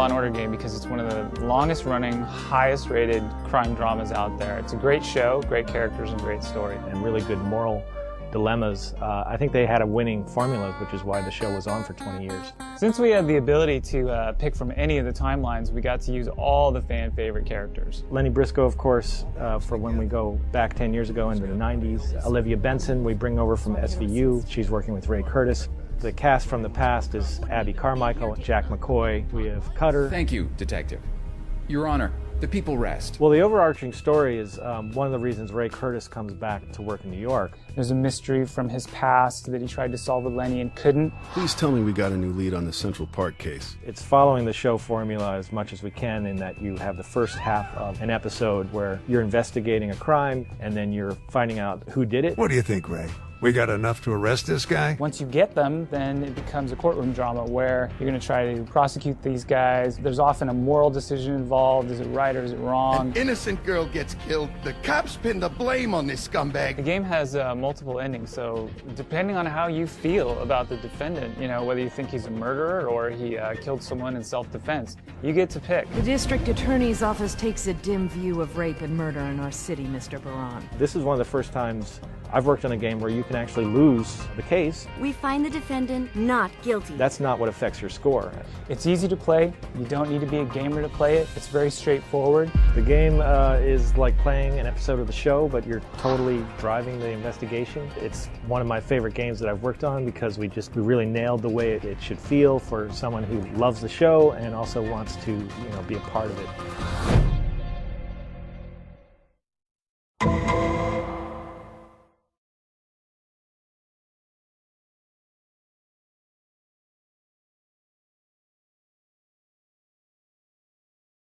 & Order game because it's one of the longest running, highest rated crime dramas out there. It's a great show, great characters, and great story. And really good moral dilemmas. I think they had a winning formula, which is why the show was on for 20 years. Since we had the ability to pick from any of the timelines, we got to use all the fan favorite characters. Lenny Briscoe, of course, for when we go back 10 years ago into the 90s. Olivia Benson, we bring over from SVU. She's working with Ray Curtis. The cast from the past is Abby Carmichael, Jack McCoy. We have Cutter. Thank you, Detective. Your Honor, the people rest. Well, the overarching story is one of the reasons Ray Curtis comes back to work in New York. There's a mystery from his past that he tried to solve with Lenny and couldn't. Please tell me we got a new lead on the Central Park case. It's following the show formula as much as we can in that you have the first half of an episode where you're investigating a crime and then you're finding out who did it. What do you think, Ray? We got enough to arrest this guy? Once you get them, then it becomes a courtroom drama where you're going to try to prosecute these guys. There's often a moral decision involved. Is it right or is it wrong? An innocent girl gets killed. The cops pin the blame on this scumbag. The game has multiple endings, so depending on how you feel about the defendant, whether you think he's a murderer or he killed someone in self-defense, you get to pick. The district attorney's office takes a dim view of rape and murder in our city, Mr. Baran. This is one of the first times I've worked on a game where you can actually lose the case. We find the defendant not guilty. That's not what affects your score. It's easy to play. You don't need to be a gamer to play it. It's very straightforward. The game is like playing an episode of the show, but you're totally driving the investigation. It's one of my favorite games that I've worked on because we really nailed the way it should feel for someone who loves the show and also wants to be a part of it.